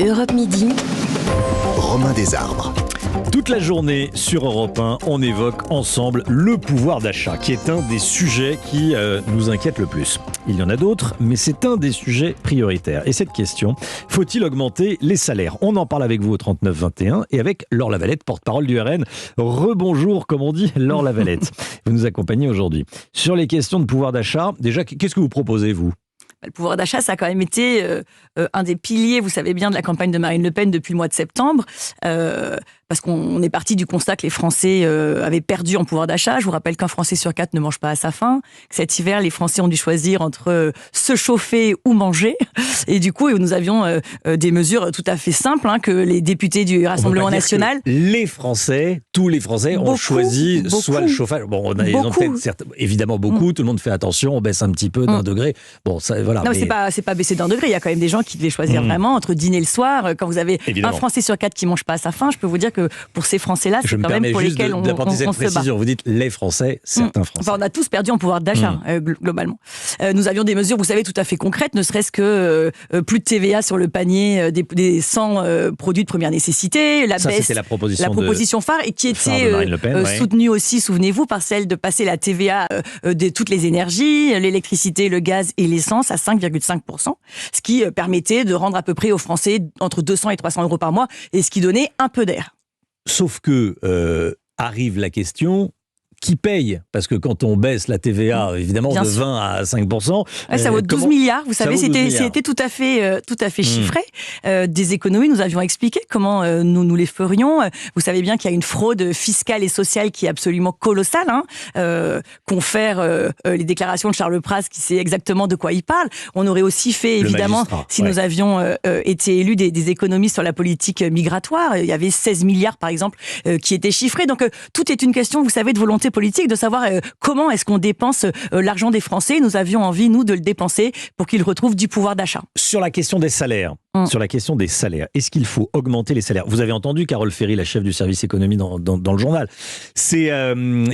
Europe Midi. Romain Desarbres. Toute la journée sur Europe 1, on évoque ensemble le pouvoir d'achat, qui est un des sujets qui nous inquiète le plus. Il y en a d'autres, mais c'est un des sujets prioritaires. Et cette question, faut-il augmenter les salaires ? On en parle avec vous au 39-21 et avec Laure Lavalette, porte-parole du RN. Rebonjour, comme on dit, Laure Lavalette. Vous nous accompagnez aujourd'hui. Sur les questions de pouvoir d'achat, déjà, qu'est-ce que vous proposez, vous ? Le pouvoir d'achat, ça a quand même été un des piliers, vous savez bien, de la campagne de Marine Le Pen depuis le mois de septembre, parce qu'on est parti du constat que les Français avaient perdu en pouvoir d'achat. Je vous rappelle qu'un Français sur 4 ne mange pas à sa faim, que cet hiver, les Français ont dû choisir entre se chauffer ou manger. Et du coup, nous avions des mesures tout à fait simples que les députés du Rassemblement national... Les Français, tous les Français ont choisi soit le chauffage... Bon, ils ont peut-être évidemment beaucoup, tout le monde fait attention, on baisse un petit peu d'un degré. Bon, ça, voilà. Non, mais c'est pas baisser d'un degré. Il y a quand même des gens qui devaient choisir vraiment entre dîner le soir. Quand vous avez un Français sur 4 qui mange pas à sa faim, je peux vous dire que pour ces Français-là, c'est quand même pour lesquels on se bat. Vous dites les Français, certains Français. Enfin, on a tous perdu en pouvoir d'achat, globalement. Nous avions des mesures, vous savez, tout à fait concrètes, ne serait-ce que plus de TVA sur le panier des 100 produits de première nécessité, la baisse, la proposition phare, et qui était soutenue aussi, souvenez-vous, par celle de passer la TVA de toutes les énergies, l'électricité, le gaz et l'essence à 5,5%, ce qui permettait de rendre à peu près aux Français entre 200 et 300 euros par mois, et ce qui donnait un peu d'air. Sauf que arrive la question... Qui paye ? Parce que quand on baisse la TVA, évidemment, de 20 à 5%... ça vaut 12 milliards. Vous savez, c'était tout à fait chiffré. Des économies, nous avions expliqué comment nous les ferions. Vous savez bien qu'il y a une fraude fiscale et sociale qui est absolument colossale. Confère les déclarations de Charles Pras, qui sait exactement de quoi il parle. On aurait aussi fait, évidemment, si nous avions été élus, des économies sur la politique migratoire. Il y avait 16 milliards, par exemple, qui étaient chiffrés. Donc, tout est une question, vous savez, de volonté politique, de savoir comment est-ce qu'on dépense l'argent des Français. Nous avions envie, nous, de le dépenser pour qu'ils retrouvent du pouvoir d'achat. Sur la question des salaires, est-ce qu'il faut augmenter les salaires ? Vous avez entendu Carole Ferry, la chef du service économie dans le journal. Il y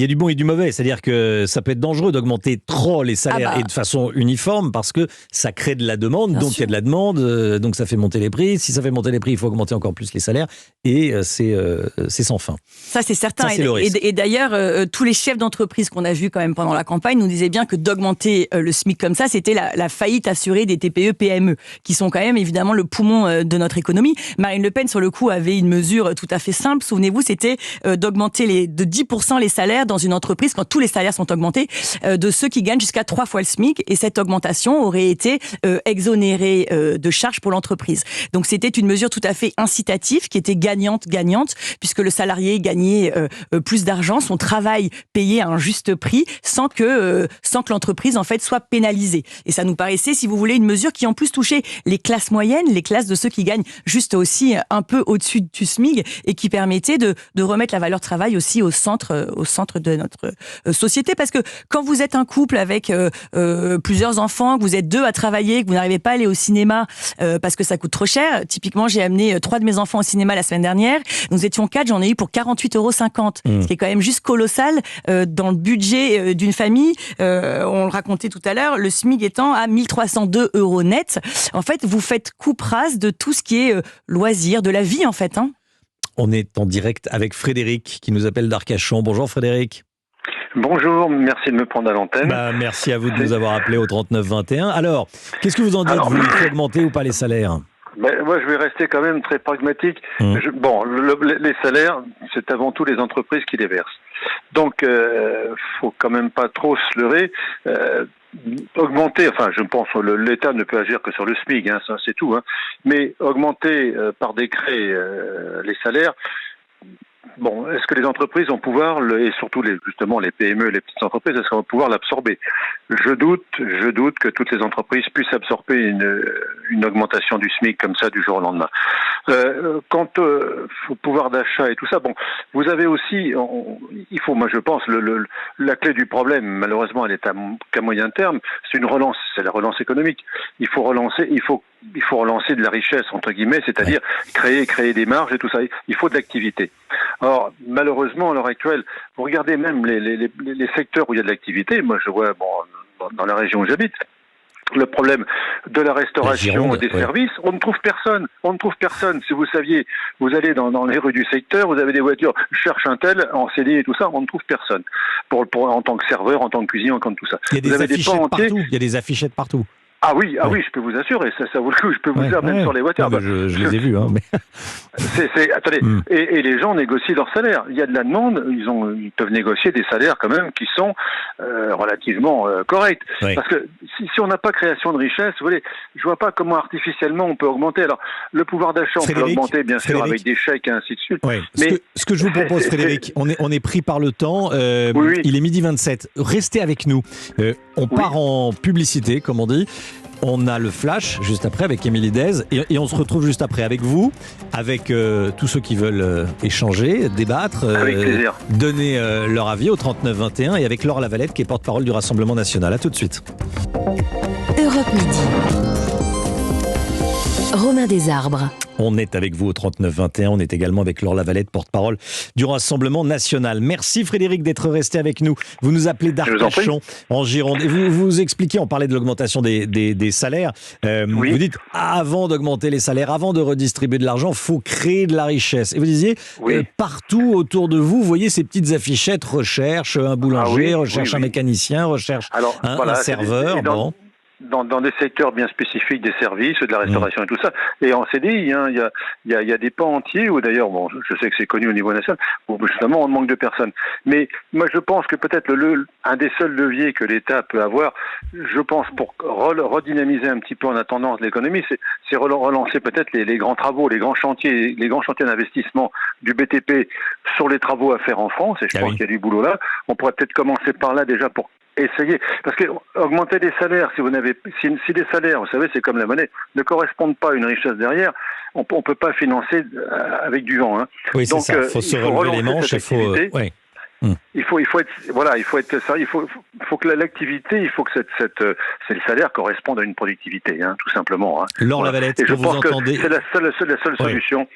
a du bon et du mauvais, c'est-à-dire que ça peut être dangereux d'augmenter trop les salaires et de façon uniforme parce que ça crée de la demande, il y a de la demande, donc ça fait monter les prix. Si ça fait monter les prix, il faut augmenter encore plus les salaires et c'est sans fin. Ça, c'est certain. Et d'ailleurs, tous les chefs d'entreprise qu'on a vus quand même pendant la campagne nous disaient bien que d'augmenter le SMIC comme ça, c'était la faillite assurée des TPE-PME, qui sont quand même évidemment le poumon de notre économie. Marine Le Pen, sur le coup, avait une mesure tout à fait simple. Souvenez-vous, c'était d'augmenter de 10% les salaires dans une entreprise, quand tous les salaires sont augmentés, de ceux qui gagnent jusqu'à 3 fois le SMIC. Et cette augmentation aurait été exonérée de charges pour l'entreprise. Donc c'était une mesure tout à fait incitative, qui était gagnante-gagnante, puisque le salarié gagnait plus d'argent, son travail payé à un juste prix, sans que l'entreprise en fait soit pénalisée. Et ça nous paraissait, si vous voulez, une mesure qui en plus touchait les classes moyennes, les classes de ceux qui gagnent juste aussi un peu au-dessus du SMIC, et qui permettait de remettre la valeur travail aussi au centre de notre société. Parce que quand vous êtes un couple avec plusieurs enfants, que vous êtes 2 à travailler, que vous n'arrivez pas à aller au cinéma parce que ça coûte trop cher, typiquement j'ai amené 3 de mes enfants au cinéma la semaine dernière, nous étions 4, j'en ai eu pour 48,50 €, ce qui est quand même juste colossal dans le budget d'une famille. On le racontait tout à l'heure, le SMIC étant à 1 302 € net. En fait, vous faites coupe rase de tout ce qui est loisir, de la vie en fait. On est en direct avec Frédéric qui nous appelle d'Arcachon. Bonjour Frédéric. Bonjour, merci de me prendre à l'antenne. Merci à vous de nous avoir appelé au 39-21. Alors, qu'est-ce que vous en dites, vous ? Il faut augmenter ou pas les salaires ? Moi, je vais rester quand même très pragmatique. Les salaires, c'est avant tout les entreprises qui les versent. Donc, faut quand même pas trop se leurrer. Augmenter, je pense que l'État ne peut agir que sur le SMIC, ça c'est tout. Mais augmenter par décret les salaires. Bon, est-ce que les entreprises vont pouvoir, et surtout justement les PME, les petites entreprises, est-ce qu'elles vont pouvoir l'absorber ? Je doute que toutes les entreprises puissent absorber une augmentation du SMIC comme ça du jour au lendemain. Quant au pouvoir d'achat et tout ça, vous avez aussi, moi je pense, la clé du problème, malheureusement elle est qu'à moyen terme, c'est la relance économique. Il faut relancer de la richesse, entre guillemets, c'est-à-dire créer des marges et tout ça. Il faut de l'activité. Or, malheureusement, à l'heure actuelle, vous regardez même les secteurs où il y a de l'activité. Moi, je vois, dans la région où j'habite, le problème de la restauration et des services, on ne trouve personne. On ne trouve personne. Si vous saviez, vous allez dans les rues du secteur, vous avez des voitures, je cherche un tel, en CD et tout ça, on ne trouve personne. En tant que serveur, en tant que cuisinier, en tant que tout ça. Il y a des affichettes partout. Il y a des affichettes partout. Ah oui, je peux vous assurer, ça vaut le coup, je peux vous dire même sur les voitures. Non, je les ai vus, hein. Mais... attendez, et les gens négocient leur salaire. Il y a de la demande, ils peuvent négocier des salaires quand même qui sont relativement corrects. Oui. Parce que si on n'a pas création de richesse, vous voyez, je vois pas comment artificiellement on peut augmenter. Alors, le pouvoir d'achat, on peut augmenter bien sûr avec des chèques et ainsi de suite. Oui. Mais ce que je vous propose, Frédéric, on est pris par le temps. Oui. Il est 12h27. Restez avec nous. On part en publicité, comme on dit. On a le flash juste après avec Émilie Dez et on se retrouve juste après avec vous, avec tous ceux qui veulent échanger, débattre, donner leur avis au 39-21 et avec Laure Lavalette qui est porte-parole du Rassemblement National. À tout de suite. Europe Midi. Romain Desarbres. On est avec vous au 39-21. On est également avec Laure Lavalette, porte-parole du Rassemblement National. Merci Frédéric d'être resté avec nous. Vous nous appelez d'Arcachon en Gironde. Et vous expliquez, on parlait de l'augmentation des salaires. Vous dites, avant d'augmenter les salaires, avant de redistribuer de l'argent, il faut créer de la richesse. Et vous disiez, partout autour de vous, vous voyez ces petites affichettes, recherche un boulanger, recherche un mécanicien, recherche un serveur. Dans des secteurs bien spécifiques des services, de la restauration et tout ça. Et en CDI, il y a des pans entiers où d'ailleurs, je sais que c'est connu au niveau national, où justement on manque de personnes. Mais moi je pense que peut-être un des seuls leviers que l'État peut avoir, je pense pour redynamiser un petit peu en attendant l'économie, c'est relancer peut-être les grands travaux, les grands chantiers d'investissement du BTP sur les travaux à faire en France. Et je pense qu'il y a du boulot là. On pourrait peut-être commencer par là déjà pour essayer, parce que augmenter des salaires, si des salaires, vous savez, c'est comme la monnaie, ne correspondent pas à une richesse derrière, on peut pas financer avec du vent. Hein. Oui, donc, c'est ça. Il faut se relever les manches. Il faut que l'activité, il faut que c'est le salaire corresponde à une productivité, tout simplement. Laure Lavalette, et je pense que entendez... c'est la seule solution.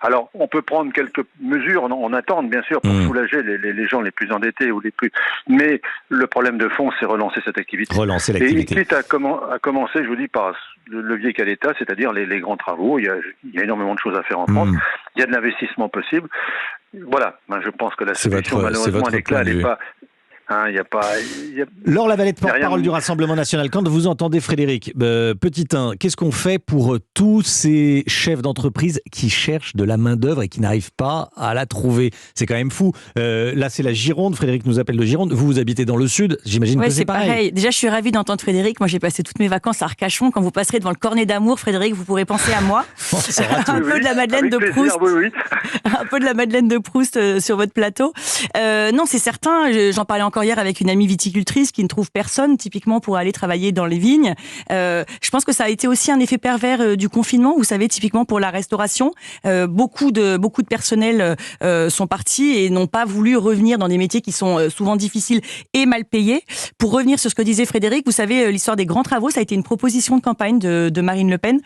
Alors, on peut prendre quelques mesures, on attend bien sûr pour soulager les gens les plus endettés ou les plus. Mais le problème de fond, c'est relancer cette activité. Relancer l'activité. Et quitte à commencer, je vous dis, par le levier qu'a l'État, c'est-à-dire les grands travaux. Il y a énormément de choses à faire en France. Il y a de l'investissement possible. Voilà, je pense que la solution, malheureusement, elle est là, elle n'est pas... Laure Lavalette, porte-parole du Rassemblement National. Quand vous entendez Frédéric, petit 1, qu'est-ce qu'on fait pour tous ces chefs d'entreprise qui cherchent de la main-d'œuvre et qui n'arrivent pas à la trouver? C'est quand même fou. Là, c'est la Gironde. Frédéric nous appelle de Gironde. Vous habitez dans le sud. J'imagine que c'est pareil. Déjà, je suis ravie d'entendre Frédéric. Moi, j'ai passé toutes mes vacances à Arcachon. Quand vous passerez devant le Cornet d'Amour, Frédéric, vous pourrez penser à moi. Un peu de la Madeleine de Proust. Un peu de la Madeleine de Proust sur votre plateau. Non, c'est certain. J'en parlais encore hier avec une amie viticultrice qui ne trouve personne typiquement pour aller travailler dans les vignes. Je pense que ça a été aussi un effet pervers du confinement. Vous savez, typiquement pour la restauration, beaucoup de personnels sont partis et n'ont pas voulu revenir dans des métiers qui sont souvent difficiles et mal payés. Pour revenir sur ce que disait Frédéric, vous savez, l'histoire des grands travaux, ça a été une proposition de campagne de Marine Le Pen,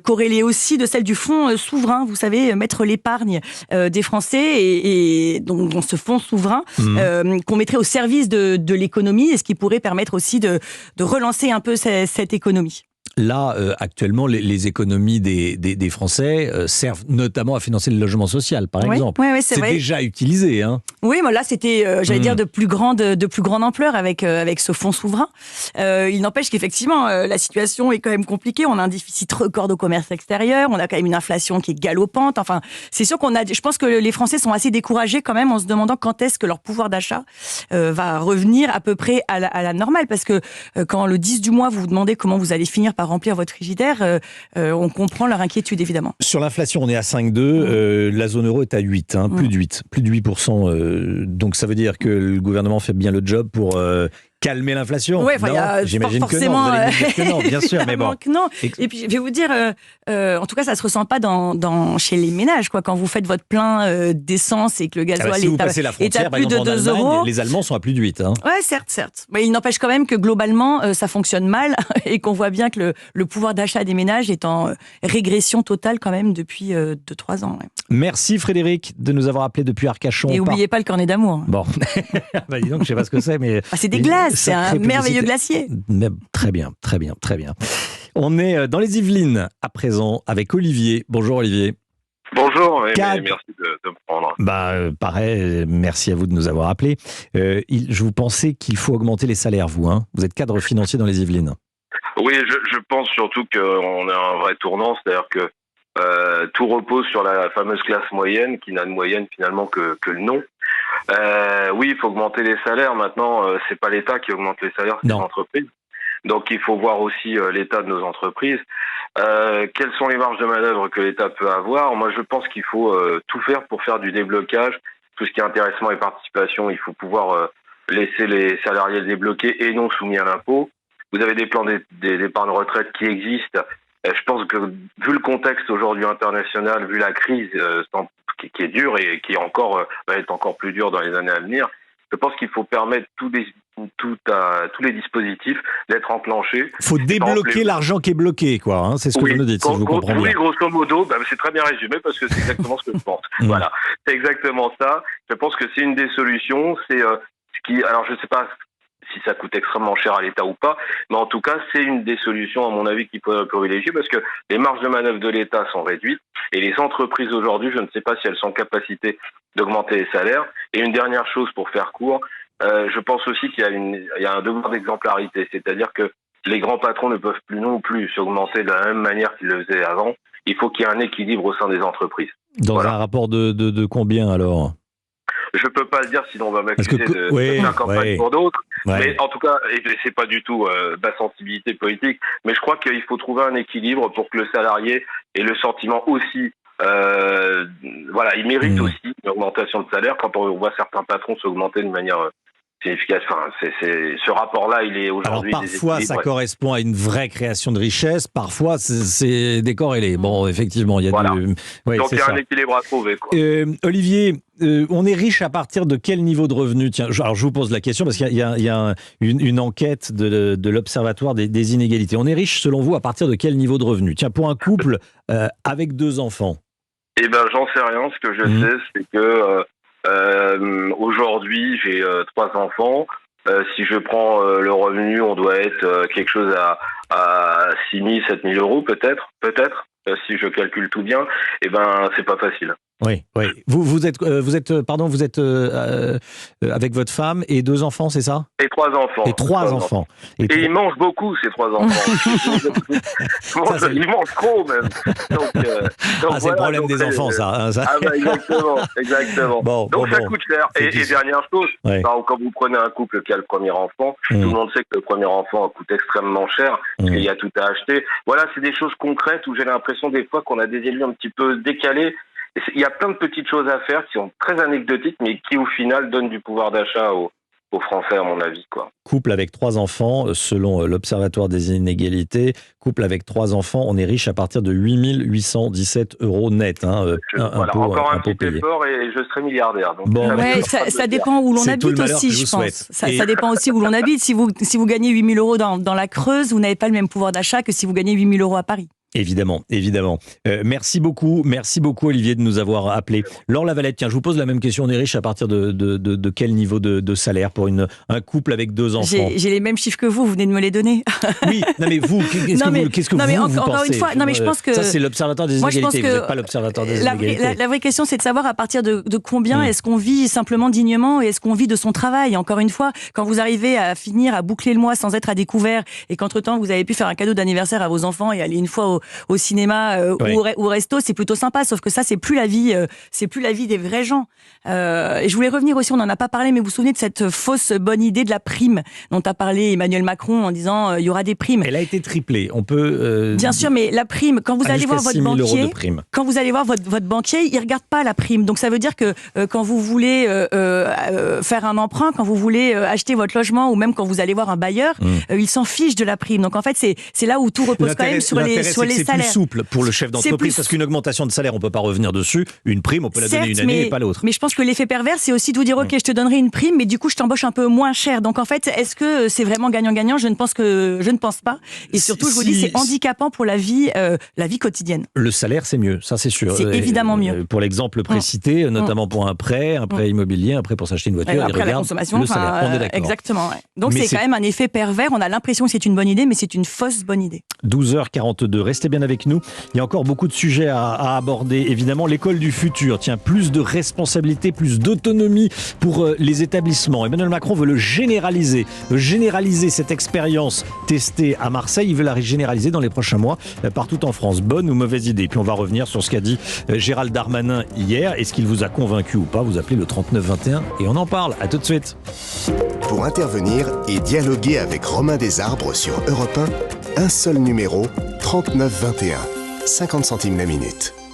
corrélée aussi de celle du fonds souverain. Vous savez, mettre l'épargne des Français et donc dans ce fonds souverain qu'on mettrait au service de l'économie et ce qui pourrait permettre aussi de relancer un peu cette économie. Là, actuellement, les économies des Français servent notamment à financer le logement social, par exemple. Oui, c'est vrai. Déjà utilisé. Oui, mais là, c'était, j'allais dire, de plus grande ampleur avec ce fonds souverain. Il n'empêche qu'effectivement, la situation est quand même compliquée. On a un déficit record au commerce extérieur. On a quand même une inflation qui est galopante. Enfin, c'est sûr je pense que les Français sont assez découragés quand même en se demandant quand est-ce que leur pouvoir d'achat va revenir à peu près à la normale. Parce que quand le 10 du mois, vous vous demandez comment vous allez finir par remplir votre frigidaire, on comprend leur inquiétude évidemment. Sur l'inflation, on est à 5,2, la zone euro est à 8, plus de 8%. Donc ça veut dire que le gouvernement fait bien le job pour calmer l'inflation. Ouais, j'imagine que non. Vous allez me dire que non, bien sûr, mais bon. Non. Et puis je vais vous dire, en tout cas, ça se ressent pas chez les ménages, quoi. Quand vous faites votre plein d'essence et que le gasoil si vous passez la frontière, est à plus de 2 euros, les Allemands sont à plus de 8. Ouais, certes. Mais il n'empêche quand même que globalement, ça fonctionne mal et qu'on voit bien que le pouvoir d'achat des ménages est en régression totale quand même depuis 2-3 ans. Ouais. Merci Frédéric de nous avoir appelé depuis Arcachon. Et n'oubliez pas le cornet d'amour. Bon, dis donc, je sais pas ce que c'est, mais c'est des glaces. Gaz. C'est un merveilleux glacier. Très bien. On est dans les Yvelines à présent avec Olivier. Bonjour Olivier. Bonjour, merci de me prendre. Pareil, merci à vous de nous avoir appelés. Je vous pensais qu'il faut augmenter les salaires, vous. Vous êtes cadre financier dans les Yvelines. Oui, je pense surtout qu'on a un vrai tournant, c'est-à-dire que tout repose sur la fameuse classe moyenne, qui n'a de moyenne finalement que le nom. Oui, il faut augmenter les salaires. Maintenant, c'est pas l'État qui augmente les salaires, c'est les entreprises. Donc il faut voir aussi l'état de nos entreprises. Quelles sont les marges de manœuvre que l'État peut avoir? Moi, je pense qu'il faut tout faire pour faire du déblocage. Tout ce qui est intéressement et participation, il faut pouvoir laisser les salariés débloqués et non soumis à l'impôt. Vous avez des plans d'épargne retraite qui existent. Je pense que, vu le contexte aujourd'hui international, vu la crise qui est dure et qui va être encore plus dure dans les années à venir, je pense qu'il faut permettre tous les dispositifs d'être enclenchés. Il faut débloquer l'argent qui est bloqué, quoi. C'est ce que vous nous dites, si je vous comprends bien. Oui, grosso modo, c'est très bien résumé parce que c'est exactement ce que je pense. Voilà, c'est exactement ça. Je pense que c'est une des solutions. Alors je ne sais pas si ça coûte extrêmement cher à l'État ou pas, mais en tout cas, c'est une des solutions, à mon avis, qu'il faut privilégier parce que les marges de manœuvre de l'État sont réduites et les entreprises aujourd'hui, je ne sais pas si elles sont en capacité d'augmenter les salaires. Et une dernière chose pour faire court, je pense aussi qu'il y a un devoir d'exemplarité, c'est-à-dire que les grands patrons ne peuvent plus non plus s'augmenter de la même manière qu'ils le faisaient avant. Il faut qu'il y ait un équilibre au sein des entreprises. Dans un rapport de combien alors ? Je peux pas le dire, sinon on va m'accuser de faire campagne pour d'autres. Ouais. Mais en tout cas, et c'est pas du tout ma sensibilité politique, mais je crois qu'il faut trouver un équilibre pour que le salarié ait le sentiment aussi, il mérite aussi une augmentation de salaire quand on voit certains patrons s'augmenter de manière significative. Enfin, ce rapport-là, il est aujourd'hui. Alors parfois, ça correspond à une vraie création de richesse. Parfois, c'est décorrélé. Bon, effectivement, il y a donc il y a un équilibre à trouver. Olivier, on est riche à partir de quel niveau de revenu? Tiens, alors je vous pose la question parce qu'il y a une enquête de l'Observatoire des inégalités. On est riche, selon vous, à partir de quel niveau de revenu? Tiens, pour un couple avec 2 enfants. Eh ben, j'en sais rien. Ce que je sais, c'est que aujourd'hui, j'ai 3 enfants. Si je prends le revenu, on doit être quelque chose à 6 000, 7 000 euros peut-être, si je calcule tout bien. Eh ben, c'est pas facile. Oui. Vous êtes avec votre femme et 2 enfants, c'est ça? Et 3 enfants. Et 3 enfants. Et ils mangent beaucoup, ces 3 enfants. Ils mangent trop, même. C'est le problème des enfants, ça. Exactement. Donc ça coûte cher. Et dernière chose, quand vous prenez un couple qui a le premier enfant, tout le monde sait que le premier enfant coûte extrêmement cher, parce qu'il y a tout à acheter. Voilà, c'est des choses concrètes où j'ai l'impression des fois qu'on a des élus un petit peu décalés. Il y a plein de petites choses à faire qui sont très anecdotiques, mais qui au final donnent du pouvoir d'achat aux Français, à mon avis, quoi. Couple avec 3 enfants, selon l'Observatoire des inégalités, couple avec 3 enfants, on est riche à partir de 8 817 euros net. Encore un petit effort et je serai milliardaire. Donc ça dépend où l'on habite aussi, je pense. Ça dépend aussi où l'on habite. Si vous gagnez 8 000 euros dans la Creuse, vous n'avez pas le même pouvoir d'achat que si vous gagnez 8 000 euros à Paris. Évidemment. Merci beaucoup Olivier de nous avoir appelés. Laure Lavalette, tiens, je vous pose la même question. On est riche à partir de quel niveau de salaire pour un couple avec 2 enfants? J'ai les mêmes chiffres que vous venez de me les donner. Oui, non mais vous, qu'est-ce que vous pensez? Une fois, je pense que... Ça, c'est l'Observatoire des inégalités, vous n'êtes pas l'Observatoire des inégalités. La vraie question, c'est de savoir à partir de combien est-ce qu'on vit simplement dignement et est-ce qu'on vit de son travail. Encore une fois, quand vous arrivez à finir, à boucler le mois sans être à découvert et qu'entre-temps, vous avez pu faire un cadeau d'anniversaire à vos enfants et aller une fois au cinéma ou au resto, c'est plutôt sympa, sauf que ça, c'est plus la vie des vrais gens. Et je voulais revenir aussi, on n'en a pas parlé, mais vous vous souvenez de cette fausse bonne idée de la prime dont a parlé Emmanuel Macron en disant il y aura des primes. Elle a été triplée. On peut bien sûr, mais la prime, quand vous allez voir votre banquier, votre banquier, il regarde pas la prime. Donc ça veut dire que quand vous voulez faire un emprunt, quand vous voulez acheter votre logement ou même quand vous allez voir un bailleur, il s'en fiche de la prime. Donc en fait, c'est là où tout repose quand même sur les c'est salaires. plus souple pour le chef d'entreprise, parce qu'une augmentation de salaire, on peut pas revenir dessus. Une prime, on peut la donner une année et pas l'autre. Mais je pense que l'effet pervers, c'est aussi de vous dire, ok, je te donnerai une prime, mais du coup, je t'embauche un peu moins cher. Donc en fait, est-ce que c'est vraiment gagnant-gagnant ? Je ne pense pas. Et surtout, je vous dis, c'est handicapant pour la vie quotidienne. Le salaire, c'est mieux, ça c'est sûr. C'est évidemment mieux. Pour l'exemple précité, notamment pour un prêt immobilier, un prêt pour s'acheter une voiture, après la consommation, le salaire. On est d'accord. Exactement. Ouais. Donc c'est quand même un effet pervers. On a l'impression que c'est une bonne idée, mais c'est une fausse bonne idée. 12h42, restez bien avec nous. Il y a encore beaucoup de sujets à aborder. Évidemment, l'école du futur. Tiens, plus de responsabilité, plus d'autonomie pour les établissements. Emmanuel Macron veut généraliser cette expérience testée à Marseille. Il veut la généraliser dans les prochains mois partout en France. Bonne ou mauvaise idée ? Puis on va revenir sur ce qu'a dit Gérald Darmanin hier. Est-ce qu'il vous a convaincu ou pas ? Vous appelez le 3921 et on en parle. À tout de suite. Pour intervenir et dialoguer avec Romain Desarbres sur Europe 1, un seul numéro, 3921, 50 centimes la minute.